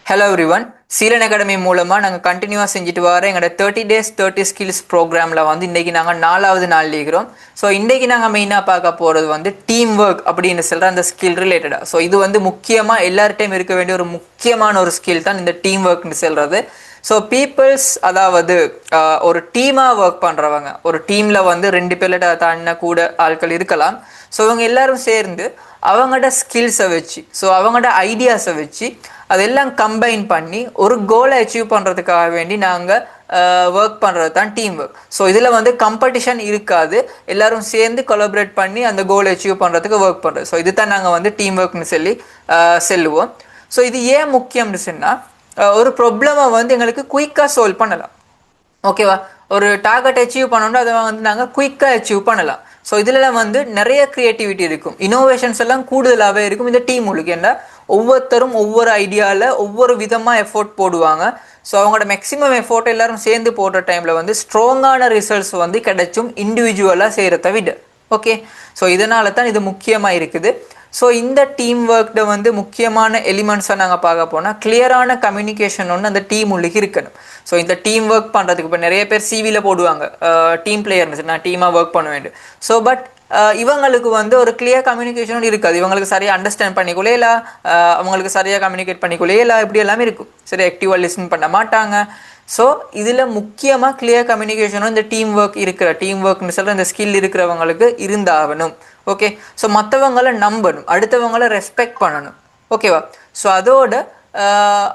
Hello everyone. Seelan academy மூலமாக நாங்கள் கண்டினியூவாக செஞ்சுட்டு வர எங்களோட 30 days 30 skills ப்ரோக்ராமில் வந்து இன்றைக்கி நாங்கள் 4வது நாள் இருக்கிறோம். ஸோ இன்றைக்கி நாங்கள் மெயினாக பார்க்க போகிறது வந்து டீம் ஒர்க் அப்படின்னு சொல்கிற அந்த ஸ்கில் ரிலேட்டடாக. ஸோ இது வந்து முக்கியமாக எல்லார்ட்டையும் இருக்க வேண்டிய ஒரு முக்கியமான ஒரு ஸ்கில் தான் இந்த டீம் ஒர்க்னு சொல்கிறது. ஸோ பீப்புள்ஸ், அதாவது ஒரு டீமாக ஒர்க் பண்ணுறவங்க, ஒரு டீமில் வந்து 2 பேர்ல தாண்டின கூட ஆட்கள் இருக்கலாம். ஸோ இவங்க எல்லாரும் சேர்ந்து அவங்களோட ஸ்கில்ஸை வச்சு, ஸோ அவங்களோட ஐடியாஸை வச்சு அதெல்லாம் கம்பைன் பண்ணி ஒரு கோலை அச்சீவ் பண்ணுறதுக்காக வேண்டி நாங்கள் ஒர்க் பண்ணுறது தான் டீம் ஒர்க். ஸோ இதில் வந்து காம்படிஷன் இருக்காது, எல்லாரும் சேர்ந்து கொலாபரேட் பண்ணி அந்த கோலை அச்சீவ் பண்ணுறதுக்கு ஒர்க் பண்ணுறது. ஸோ இது தான் நாங்கள் வந்து டீம் ஒர்க்னு சொல்லி செல்லுவோம். ஸோ இது ஏன் முக்கியம்னு சொன்னால், ஒரு ப்ராப்ளமை வந்து எங்களுக்கு குயிக்காக சால்வ் பண்ணலாம். ஓகேவா? ஒரு டார்கெட் அச்சீவ் பண்ணணும்னா அதை வந்து நாங்கள் குயிக்காக அச்சீவ் பண்ணலாம். ஸோ இதில் வந்து நிறைய க்ரியேட்டிவிட்டி இருக்கும், இனோவேஷன்ஸ் எல்லாம் கூடுதலாகவே இருக்கும் இந்த டீம் உங்களுக்கு. என்ன, ஒவ்வொருத்தரும் ஒவ்வொரு ஐடியாவில் ஒவ்வொரு விதமாக எஃபோர்ட் போடுவாங்க. ஸோ அவங்களோட மேக்ஸிமம் எஃபோர்ட் எல்லாரும் சேர்ந்து போடுற டைமில் வந்து ஸ்ட்ராங்கான ரிசல்ட்ஸ் வந்து கிடைச்சும் இண்டிவிஜுவலாக செய்கிறத விட. ஓகே, ஸோ இதனால தான் இது முக்கியமாக இருக்குது. ஸோ இந்த டீம் ஒர்க்கில் வந்து முக்கியமான எலிமெண்ட்ஸை நாங்கள் பார்க்க போனால், கிளியரான கம்யூனிகேஷன் ஒன்று அந்த டீம் உள்ளுக்கு இருக்கணும். ஸோ இந்த டீம் ஒர்க் பண்ணுறதுக்கு இப்போ நிறைய பேர் சிவியில் போடுவாங்க டீம் பிளேயர்னு, நான் டீமாக ஒர்க் பண்ண வேண்டும். ஸோ பட் இவங்களுக்கு வந்து ஒரு கிளியர் கம்யூனிகேஷன் இருக்காது. இவங்களுக்கு சரியாக அண்டர்ஸ்டாண்ட் பண்ணிக்கொள்ளே இல்லை, அவங்களுக்கு சரியாக கம்யூனிகேட் பண்ணிக்கொள்ளே இல்லை, இப்படி எல்லாமே இருக்கும். சரி, ஆக்டிவாக லிசன் பண்ண மாட்டாங்க. ஸோ இதில் முக்கியமாக கிளியர் கம்யூனிகேஷனும் இந்த டீம் ஒர்க்னு சொல்கிற இந்த ஸ்கில் இருக்கிறவங்களுக்கு இருந்தாகணும். ஓகே, ஸோ மற்றவங்களை நம்பணும், அடுத்தவங்களை ரெஸ்பெக்ட் பண்ணணும். ஓகேவா? ஸோ அதோட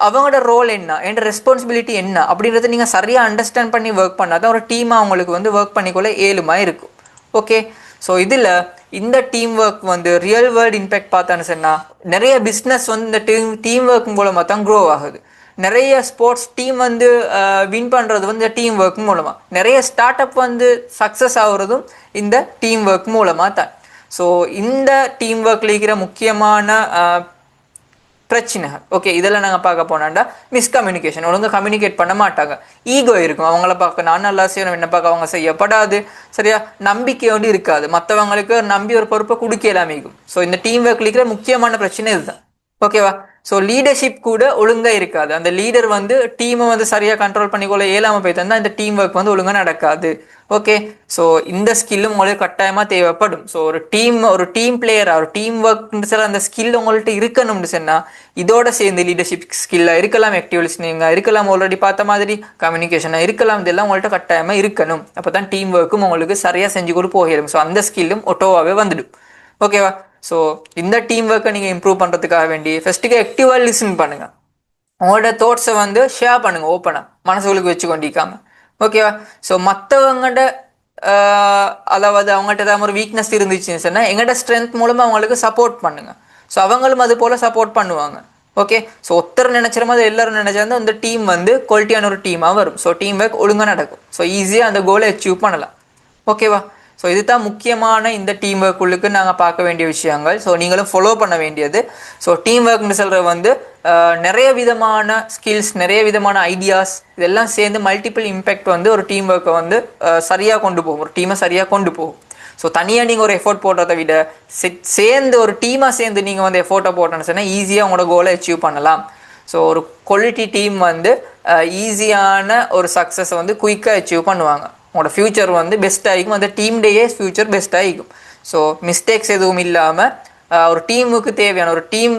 அவங்களோட ரோல் என்ன, என் ரெஸ்பான்சிபிலிட்டி என்ன அப்படின்றத நீங்கள் சரியாக அண்டர்ஸ்டாண்ட் பண்ணி ஒர்க் பண்ணால் தான் ஒரு டீமாக அவங்களுக்கு வந்து ஒர்க் பண்ணிக்கொள்ள ஏழுமாக இருக்கும். ஓகே, ஸோ இதில் இந்த டீம் ஒர்க் வந்து ரியல் வேர்ல்டு இம்பேக்ட் பார்த்தான்னு சொன்னால், நிறைய பிஸ்னஸ் வந்து இந்த டீம் ஒர்க் மூலமாக தான் க்ரோ ஆகுது. நிறைய ஸ்போர்ட்ஸ் டீம் வந்து வின் பண்ணுறது வந்து இந்த டீம் ஒர்க் மூலமாக. நிறைய ஸ்டார்ட் அப் வந்து சக்ஸஸ் ஆகுறதும் இந்த டீம் ஒர்க் மூலமாக தான். ஸோ இந்த டீம் ஒர்க்கில் இருக்கிற முக்கியமான பிரச்சனைகள், ஓகே, இதெல்லாம் நாங்கள் பார்க்க போனாண்டா மிஸ்கம்யூனிகேஷன். ஒழுங்காக கம்யூனிகேட் பண்ண மாட்டாங்க, ஈகோ இருக்கும். அவங்கள பார்க்க நான் நல்லா செய்யணும், என்ன பார்க்க அவங்க செய்யப்படாது, சரியா, நம்பிக்கையோடு இருக்காது, மற்றவங்களுக்கு நம்பி ஒரு பொறுப்பை கொடுக்கலாமே இருக்கும். ஸோ இந்த டீம் ஒர்க்கில் இருக்கிற முக்கியமான பிரச்சனை இதுதான். ஓகேவா? ஸோ லீடர்ஷிப் கூட ஒழுங்காக இருக்காது. அந்த லீடர் வந்து டீமை வந்து சரியாக கண்ட்ரோல் பண்ணிக்கொள்ள இயலாமல் போய் தந்தால் இந்த டீம் ஒர்க் வந்து ஒழுங்காக நடக்காது. ஓகே, ஸோ இந்த ஸ்கில்லும் உங்களுக்கு கட்டாயமாக தேவைப்படும். ஸோ ஒரு டீம் பிளேயராக, ஒரு டீம் ஒர்க்னு சொல்ல அந்த ஸ்கில் உங்கள்கிட்ட இருக்கணும்னு சொன்னால், இதோட சேர்ந்து லீடர்ஷிப் ஸ்கில்லாக இருக்கலாம், ஆக்டிவ் லிஸ்னிங்காக இருக்கலாம், ஆல்ரெடி பார்த்த மாதிரி கம்யூனிகேஷனாக இருக்கலாம், இதெல்லாம் உங்கள்கிட்ட கட்டாயமாக இருக்கணும். அப்போ தான் டீம் ஒர்க்கும் உங்களுக்கு சரியாக செஞ்சு கொண்டு போயிடும். ஸோ அந்த ஸ்கில்லும் ஒட்டோவாகவே வந்துடும். ஓகேவா? ஸோ இந்த டீம் ஒர்க்கை நீங்கள் இம்ப்ரூவ் பண்ணுறதுக்காக வேண்டி ஃபஸ்ட்டுக்கு ஆக்டிவாக லிசன் பண்ணுங்கள். உங்களோட தாட்ஸை வந்து ஷேர் பண்ணுங்கள், ஓப்பனாக மனசுகளுக்கு வச்சு கொண்டிருக்காம. ஓகேவா? ஸோ மற்றவங்கள்ட அதாவது அவங்கள்ட்ட ஏதாவது ஒரு வீக்னஸ் இருந்துச்சுன்னு சொன்னால் எங்கள்ட ஸ்ட்ரென்த் மூலமாக அவங்களுக்கு சப்போர்ட் பண்ணுங்கள். ஸோ அவங்களும் அது போல் சப்போர்ட் பண்ணுவாங்க. ஓகே, ஸோ ஒருத்தர் நினச்சிற மாதிரி எல்லாரும் நினச்சாந்து அந்த டீம் வந்து குவாலிட்டியான ஒரு டீமாக வரும். ஸோ டீம் ஒர்க் ஒழுங்காக நடக்கும். ஸோ ஈஸியாக அந்த கோலை அச்சீவ் பண்ணலாம். ஓகேவா? ஸோ இது தான் முக்கியமான இந்த டீம் ஒர்க்குள்ளுக்கு நாங்கள் பார்க்க வேண்டிய விஷயங்கள். ஸோ நீங்களும் ஃபாலோ பண்ண வேண்டியது. ஸோ டீம் ஒர்க்னு சொல்கிற வந்து நிறைய விதமான ஸ்கில்ஸ், நிறைய விதமான ஐடியாஸ், இதெல்லாம் சேர்ந்து மல்டிபிள் இம்பேக்ட் வந்து ஒரு டீம் ஒர்க்கை வந்து சரியாக கொண்டு போகும், ஒரு டீமை சரியாக கொண்டு போகும். ஸோ தனியாக நீங்கள் ஒரு எஃபோர்ட் போடுறதை விட சேர்ந்து ஒரு டீமாக சேர்ந்து நீங்கள் வந்து எஃபோர்ட்டை போட்டோன்னு சொன்னால் ஈஸியாக உங்களோட கோலை அச்சீவ் பண்ணலாம். ஸோ ஒரு குவாலிட்டி டீம் வந்து ஈஸியான ஒரு சக்ஸஸை வந்து குயிக்காக அச்சீவ் பண்ணுவாங்க. உங்களோட ஃப்யூச்சர் வந்து பெஸ்ட்டாக இருக்கும், அந்த டீம் டேயே ஃப்யூச்சர் பெஸ்ட்டாக இருக்கும். ஸோ மிஸ்டேக்ஸ் எதுவும் இல்லாமல் ஒரு டீமுக்கு தேவையான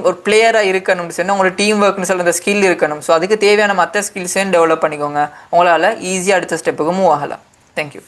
ஒரு பிளேயராக இருக்கணும்னு சொன்னால் உங்களோட டீம் ஒர்க்னு சொல்ல அந்த ஸ்கில் இருக்கணும். ஸோ அதுக்கு தேவையான மற்ற ஸ்கில்ஸையும் டெவலப் பண்ணிக்கோங்க. உங்களால் ஈஸியாக அடுத்த ஸ்டெப்புக்கு மூவ் ஆகலாம். தேங்க்யூ.